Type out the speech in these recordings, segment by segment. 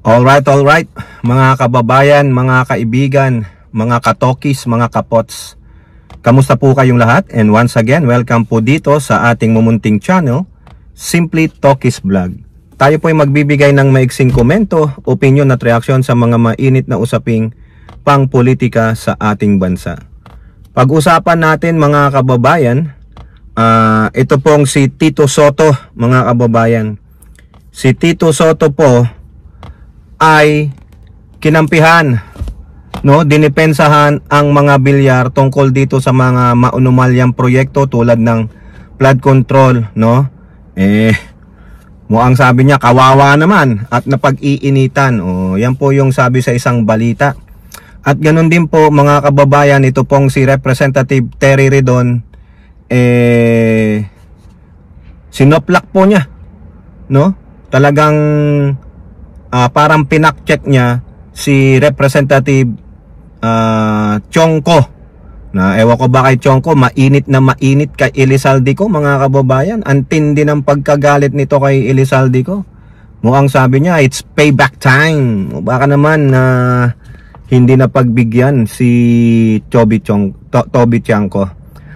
Alright, mga kababayan, mga kaibigan, mga katokis, mga kapots. Kamusta po kayong lahat? And once again, welcome po dito sa ating mumunting channel, Simply Tokis Vlog. Tayo po ay magbibigay ng maiksing komento, opinion at reaksyon sa mga mainit na usaping pang-politika sa ating bansa. Pag-usapan natin mga kababayan, ito pong si Tito Sotto, mga kababayan. Si Tito Sotto po ay kinampihan, dinipensahan ang mga bilyar tungkol dito sa mga maunumalyang proyekto tulad ng flood control, mukhang sabi niya kawawa naman at napag-iinitan. Yan po yung sabi sa isang balita. At ganun din po mga kababayan, ito pong si Representative Terry Redon, sinoplak po niya, talagang parang pinak-check niya si Representative Chongco. Ewan ko ba kay Chongco, mainit na mainit kay Elizalde ko, mga kababayan. Ang tindi ng pagkagalit nito kay Elizalde ko. Mukhang sabi niya, it's payback time. Baka naman hindi na pagbigyan si Toby Chanco.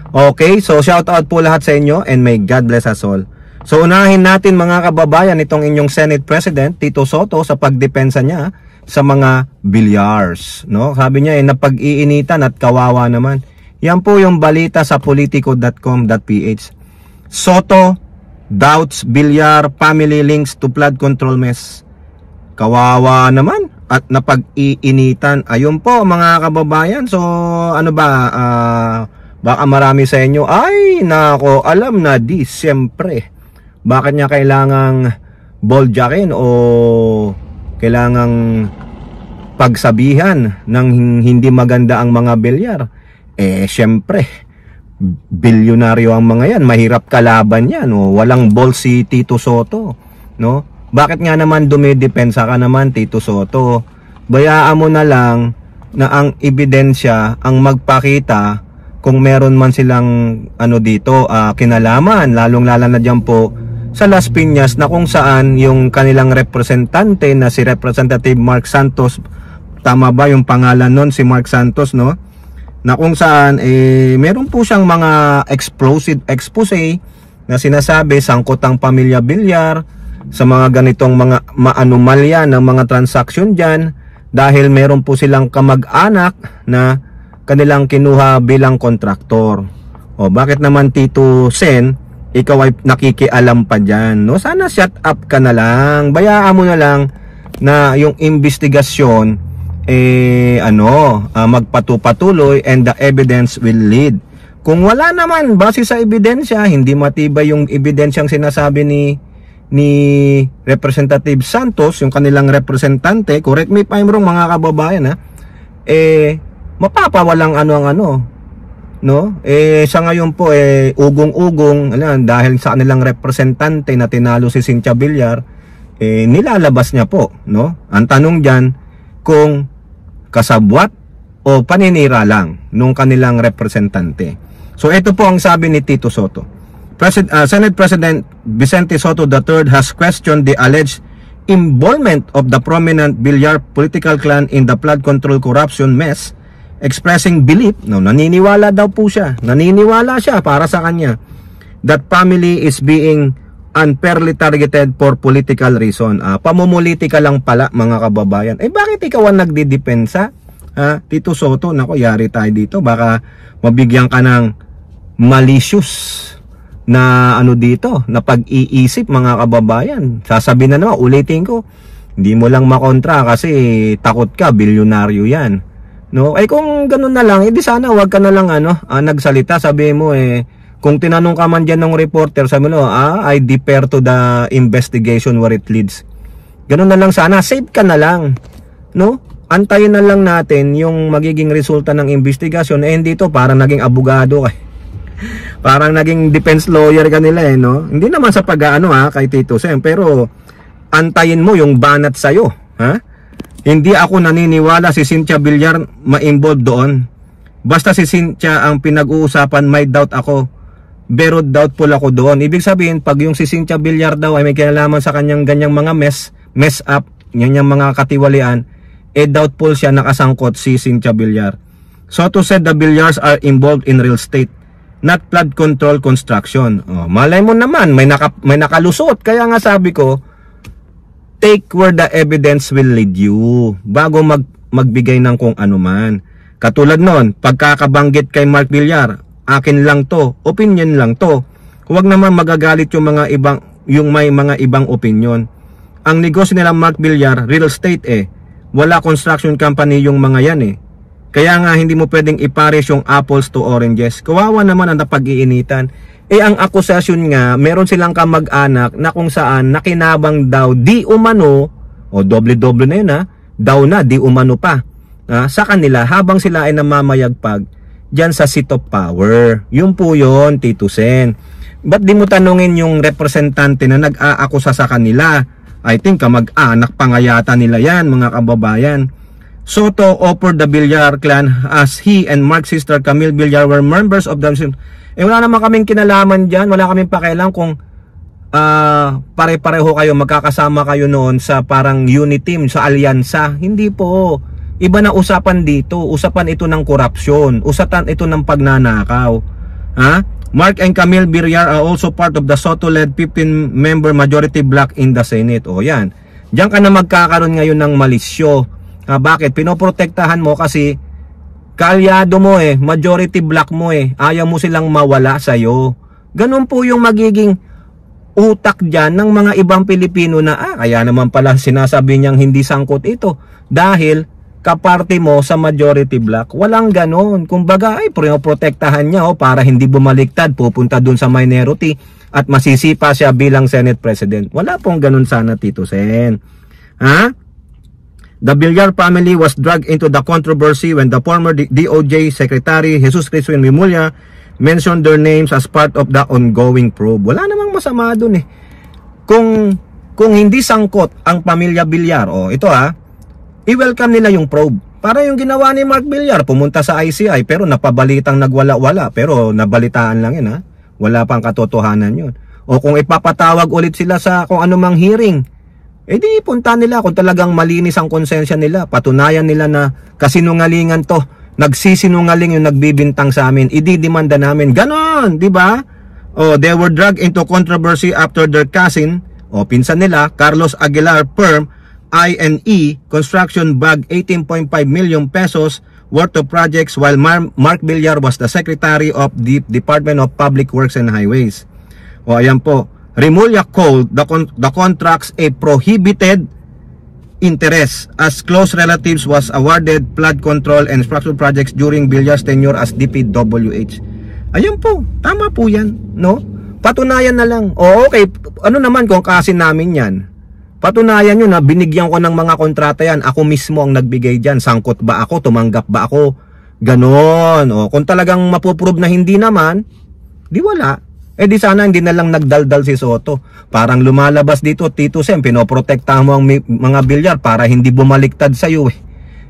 Okay, so shout out po lahat sa inyo and may God bless us all. So unahin natin mga kababayan itong inyong Senate President Tito Sotto sa pagdepensa niya sa mga bilyars, Sabi niya napag-iinitan at kawawa naman. Yan po yung balita sa politico.com.ph. Sotto doubts bilyar family links to flood control mess. Kawawa naman at napag-iinitan. Ayun po mga kababayan. So baka marami sa inyo ay nako, alam na di siyempre. Bakit niya kailangang boldjakin o kailangang pagsabihan ng hindi maganda ang mga bilyar? Siyempre, bilyonaryo ang mga yan. Mahirap kalaban yan. Walang ball si Tito Sotto. Bakit nga naman dumidepensa ka naman, Tito Sotto? Bayaan mo na lang na ang ebidensya ang magpakita kung meron man silang dito kinalaman, lalong-lala na dyan po sa Las Piñas na kung saan yung kanilang representante na si Representative Mark Santos, tama ba yung pangalan nun, si Mark Santos, na kung saan meron po siyang mga explosive expose na sinasabi sangkot ang pamilya bilyar sa mga ganitong mga maanumalya ng mga transaksyon dyan dahil meron po silang kamag-anak na kanilang kinuha bilang kontraktor. Bakit naman Tito Sen, ikaw ay nakikialam pa dyan? Sana shut up ka na lang. Bayaan mo na lang na yung investigasyon magpatuloy and the evidence will lead. Kung wala naman base sa ebidensya, hindi matibay yung ebidensyang sinasabi ni Representative Santos, yung kanilang representante, correct me if I'm wrong mga kababayan, mapapawalang sa ngayon po ugong-ugong dahil sa kanilang representante na tinalo si Cynthia Villar, nilalabas niya po, Ang tanong diyan kung kasabwat o paninira lang nung kanilang representante. So ito po ang sabi ni Tito Sotto. Senate President Vicente Sotto III has questioned the alleged involvement of the prominent Villar political clan in the flood control corruption mess, expressing belief, naniniwala daw po siya, naniniwala siya para sa kanya, that family is being unfairly targeted for political reason. Pamumulitika lang pala mga kababayan. Bakit ikaw ang nagdidepensa? Tito Sotto, nako, yari tayo dito. Baka mabigyan ka ng malicious na na pag-iisip mga kababayan. Sasabihin na naman, ulitin ko, hindi mo lang makontra kasi takot ka, bilyonaryo yan. Kung ganun na lang, edi sana wag ka na lang nagsalita. Sabi mo kung tinanong ka man dyan ng reporter, sabi mo I defer to the investigation where it leads. Ganun na lang sana, safe ka na lang, antayin na lang natin yung magiging resulta ng investigasyon. Hindi to parang naging abogado parang naging defense lawyer ka nila hindi naman sa kay Tito Sen, pero antayin mo yung banat sa'yo, Hindi ako naniniwala si Cynthia Villar ma-involved doon. Basta si Cynthia ang pinag-uusapan, may doubt ako. Pero doubtful ako doon. Ibig sabihin, pag yung si Cynthia Villar daw ay may kinalaman sa kanyang ganyang mga mess up, yung mga katiwalian, doubtful siya nakasangkot si Cynthia Villar. Soto said the Villars are involved in real estate, not flood control construction. Malay mo naman, may nakalusot. Kaya nga sabi ko, take where the evidence will lead you bago magbigay ng kung ano man. Katulad nun, pagkakabanggit kay Mark Villar, akin lang to, opinion lang to. Huwag naman magagalit yung may mga ibang opinion. Ang negosyo nila Mark Villar, real estate Wala construction company yung mga yan Kaya nga hindi mo pwedeng ipares yung apples to oranges. Kawawa naman ang napag-iinitan. Ang akusasyon nga, meron silang kamag-anak na kung saan nakinabang daw di umano, doble-doble na yun daw na di umano pa, sa kanila habang sila ay namamayagpag dyan sa seat of power. Yun po yun, Tito Sen. Ba't di mo tanungin yung representante na nag-aakusa sa kanila? I think kamag-anak pa nga yata nila yan, mga kababayan. Soto offered the Villar clan as he and Mark's sister Camille Villar were members of the... wala naman kaming kinalaman dyan. Wala kaming pakialam kung pare-pareho kayo, magkakasama kayo noon sa parang unit team, sa alyansa. Hindi po. Iba na usapan dito. Usapan ito ng korupsyon. Usapan ito ng pagnanakaw. Mark and Camille Villar are also part of the Soto-led 15-member majority bloc in the Senate. Yan. Diyan ka na magkakaroon ngayon ng malisyo. Bakit? Pinoprotektahan mo kasi kalyado mo majority block mo ayaw mo silang mawala sa'yo. Ganun po yung magiging utak dyan ng mga ibang Pilipino na kaya naman pala sinasabi niyang hindi sangkot ito dahil kaparte mo sa majority block. Walang ganun. Kumbaga pinoprotektahan niya para hindi bumaliktad, pupunta dun sa minority at masisipa siya bilang Senate President. Wala pong ganun sana, Tito Sen. The Villar family was dragged into the controversy when the former DOJ Secretary Jesus Crispin Remulla mentioned their names as part of the ongoing probe. Wala namang masama dun Kung hindi sangkot ang pamilya Villar, ito i-welcome nila yung probe. Para yung ginawa ni Mark Villar, pumunta sa ICI pero napabalitang nagwala-wala, pero nabalitaan lang yun Wala pang katotohanan yun. O kung ipapatawag ulit sila sa kung anumang hearing, di punta nila kung talagang malinis ang konsensya nila. Patunayan nila na kasinungalingan to. Nagsisinungaling yung nagbibintang sa amin. Ididemanda namin. Ganon, di ba? They were dragged into controversy after their cousin, pinsan nila, Carlos Aguilar firm, I&E Construction bag 18.5 million pesos worth of projects while Mark Villar was the Secretary of the Department of Public Works and Highways. Ayan po. Remulla called the contracts a prohibited interest as close relatives was awarded flood control and structural projects during Villar's tenure as DPWH. Ayan po, tama po yan, no? Patunayan na lang. Okay, ano naman kung kasi namin yan? Patunayan nyo na binigyan ko ng mga kontrata yan. Ako mismo ang nagbigay dyan. Sangkot ba ako? Tumanggap ba ako? Ganon. Kung talagang mapuprove na hindi naman, di wala. Di sana hindi na lang nagdaldal si Soto. Parang lumalabas dito, Tito Sen, pinoprotektahan mo ang mga Villar para hindi bumaliktad sa'yo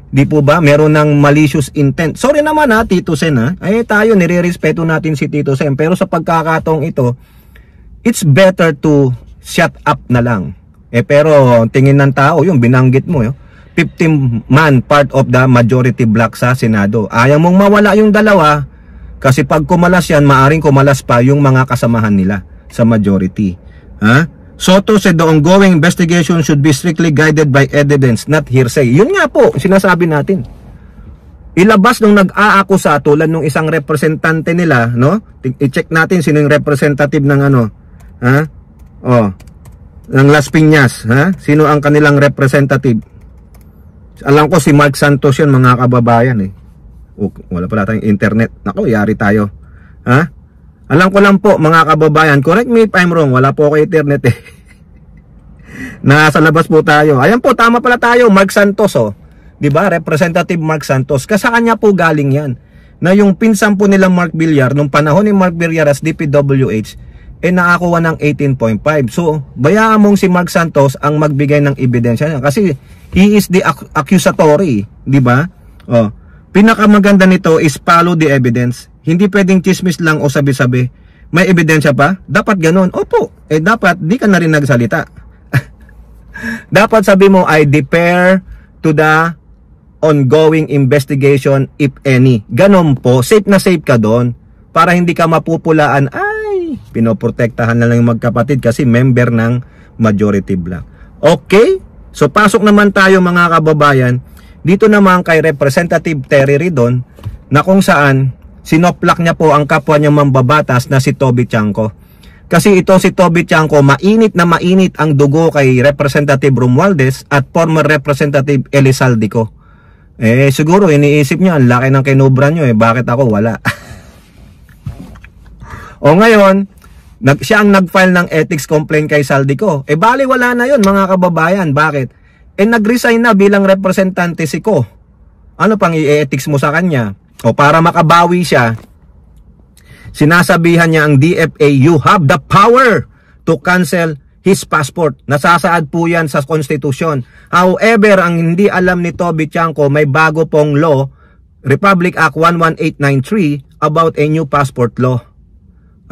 Di po ba? Meron ng malicious intent. Sorry naman Tito Sen tayo, nire-respeto natin si Tito Sen. Pero sa pagkakataong ito, it's better to shut up na lang. Pero tingin ng tao, yung binanggit mo 15-man part of the majority block sa Senado. Ayaw mong mawala yung dalawa. Kasi pag kumalas yan, maaring kumalas pa yung mga kasamahan nila sa majority. Soto said the ongoing investigation should be strictly guided by evidence, not hearsay. Yun nga po, sinasabi natin. Ilabas nung nag-aakusa tulad nung isang representante nila, no? I-check natin sino yung representative ng ng Las Piñas, Sino ang kanilang representative? Alam ko si Mark Santos yan, mga kababayan wala pala tayong internet. Nako, yari tayo. Alam ko lang po, mga kababayan, correct me if I'm wrong, wala po ako internet Nasa labas po tayo. Ayan po, tama pala tayo, Mark Santos Di ba? Representative Mark Santos. Kasi sa kanya po galing yan. Na yung pinsan po nila Mark Villar, nung panahon ni Mark Villar as DPWH, nakakuha ng 18.5. So, bayaan mong si Mark Santos ang magbigay ng ebidensya niya. Kasi he is the accusatory. Di ba? Pinakamaganda nito is follow the evidence. Hindi pwedeng chismis lang o sabi-sabi. May ebidensya pa? Dapat ganun. Opo. Dapat di ka na rin nagsalita. Dapat sabi mo, I defer to the ongoing investigation if any. Ganon po, safe na safe ka doon para hindi ka mapupulaan. Ay, pinoprotektahan na lang yung magkapatid kasi member ng majority bloc. Okay? So pasok naman tayo mga kababayan dito naman kay Representative Terry Ridon na kung saan sinoplak niya po ang kapwa niya mambabatas na si Toby Chanco. Kasi ito si Toby Chanco, mainit na mainit ang dugo kay Representative Romualdez at former Representative Elizalde. Siguro iniisip niya, ang laki ng kinubra nyo bakit ako wala? O ngayon, siya ang nag-file ng ethics complaint kay Saldico. Bali wala na yon mga kababayan. Bakit? Nag-resign na bilang representante si Ko. Ano pang i-ethics mo sa kanya? O para makabawi siya, sinasabihan niya ang DFA, you have the power to cancel his passport. Nasasaad po yan sa konstitusyon. However, ang hindi alam ni Toby Chanco, may bago pong law, Republic Act 11893, about a new passport law.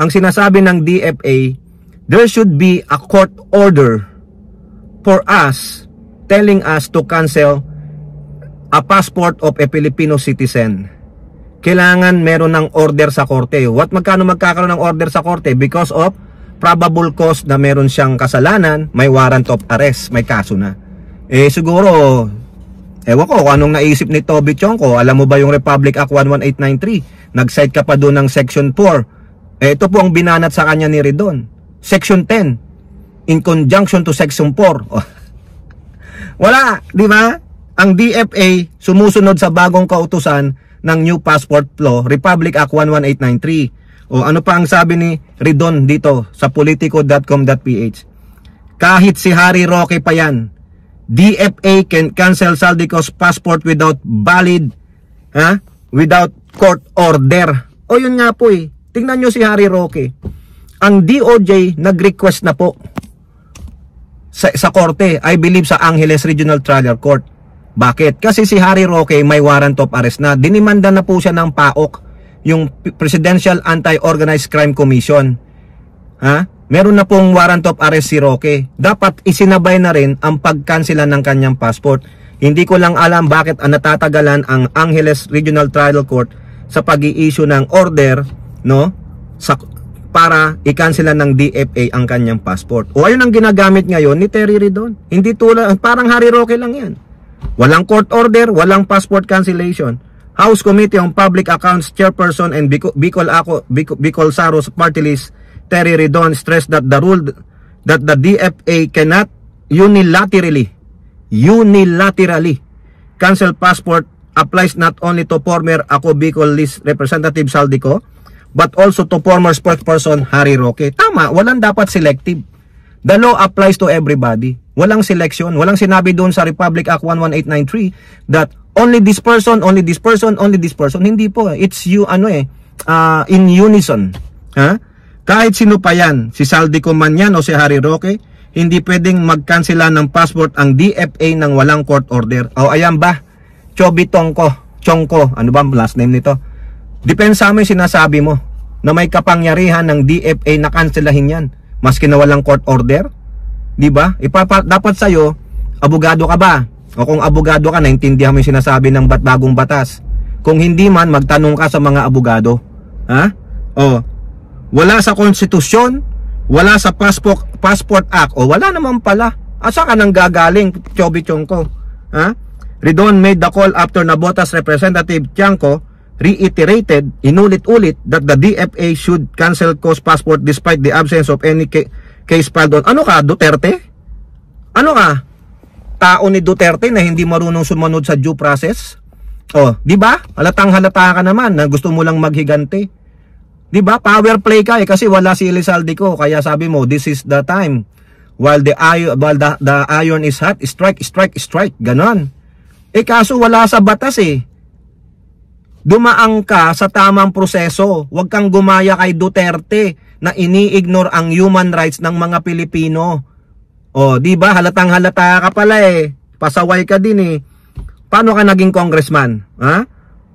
Ang sinasabi ng DFA, there should be a court order for us, telling us to cancel a passport of a Filipino citizen. Kailangan meron ng order sa korte. Magkano magkakaroon ng order sa korte? Because of probable cause na meron siyang kasalanan, may warrant of arrest, may kaso na. Siguro, ewan ko kung anong naisip ni Toby Chanco. Alam mo ba yung Republic Act 11893? Nag-cite ka pa doon ng Section 4. Ito po ang binanat sa kanya ni Ridon. Section 10, in conjunction to Section 4. Wala, di ba? Ang DFA sumusunod sa bagong kautusan ng New Passport Law, Republic Act 11893. O ano pa ang sabi ni Ridon dito sa politico.com.ph? Kahit si Harry Roque pa yan, DFA can cancel Saldico's passport without valid, without court order. O yun nga po tingnan nyo si Harry Roque. Ang DOJ nag-request na po sa korte, I believe sa Angeles Regional Trial Court. Bakit? Kasi si Harry Roque may warrant of arrest na. Dinimanda na po siya ng PAOK, yung Presidential Anti-Organized Crime Commission. Meron na pong warrant of arrest si Roque. Dapat isinabay na rin ang pagkansela ng kanyang passport. Hindi ko lang alam bakit natatagalan ang Angeles Regional Trial Court sa pag-i-issue ng order, no? Para i-cancela ng DFA ang kanyang passport. O ayun ang ginagamit ngayon ni Terry Ridon. Hindi tulad, parang Harry Roque lang yan. Walang court order, walang passport cancellation. House Committee on Public Accounts Chairperson and Bicol Saros Party List Terry Ridon stressed that the rule that the DFA cannot unilaterally cancel passport applies not only to former Ako Bicol List Representative Saldico but also to former spokesperson Harry Roque. Tama, walang dapat selective. The law applies to everybody. Walang selection. Walang sinabi doon sa Republic Act 11893 that only this person, only this person, only this person. Hindi po. It's in unison. Kahit sino pa yan, si Saldico man yan o si Harry Roque, hindi pwedeng magkansela ng passport ang DFA ng walang court order. O ayan ba? Choby Chongco. Ano ba ang last name nito? Depende sa amin sinasabi mo na may kapangyarihan ng DFA na kanselahin yan. Maski na walang court order, di ba? Dapat sa'yo, abogado ka ba? O kung abogado ka, naintindihan mo yung sinasabi ng bagong batas. Kung hindi man, magtanong ka sa mga abogado. Wala sa konstitusyon, wala sa Passport Act, o wala naman pala. Asa ka nang gagaling, Choby Chongco? Ridon made the call after Nabotas Representative Chanco reiterated, inulit-ulit, that the DFA should cancel Co's passport despite the absence of any case filed on. Ano ka, Duterte? Ano ka? Tao ni Duterte na hindi marunong sumunod sa due process? Di ba? Halatang-halata ka naman na gusto mo lang maghigante. Di ba? Power play ka kasi wala si Elizalde ko. Kaya sabi mo, this is the time. While the iron is hot, strike. Ganon. Kaso wala sa batas Dumaang ka sa tamang proseso. Huwag kang gumaya kay Duterte na ini-ignore ang human rights ng mga Pilipino. Di ba? Halatang-halata ka pala Pasaway ka din Paano ka naging congressman?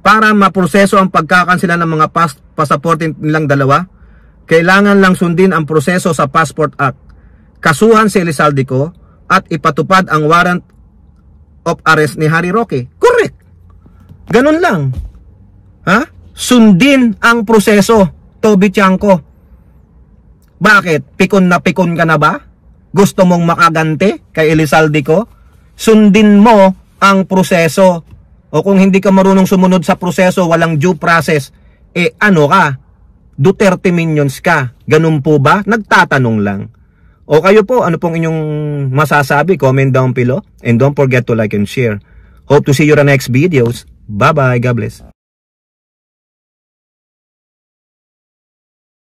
Para maproseso ang pagkakansela ng mga pasaporte nilang dalawa, kailangan lang sundin ang proseso sa Passport Act. Kasuhan si Elizalde ko, at ipatupad ang warrant of arrest ni Harry Roque. Correct. Ganun lang. Ha? Sundin ang proseso, Toby Tiangco. Bakit? Pikon na pikon ka na ba? Gusto mong makagante kay Elizalde ko? Sundin mo ang proseso. O kung hindi ka marunong sumunod sa proseso, walang due process, ano ka? Duterte minions ka. Ganun po ba? Nagtatanong lang. O kayo po, ano pong inyong masasabi? Comment down below. And don't forget to like and share. Hope to see you in the next videos. Bye-bye. God bless.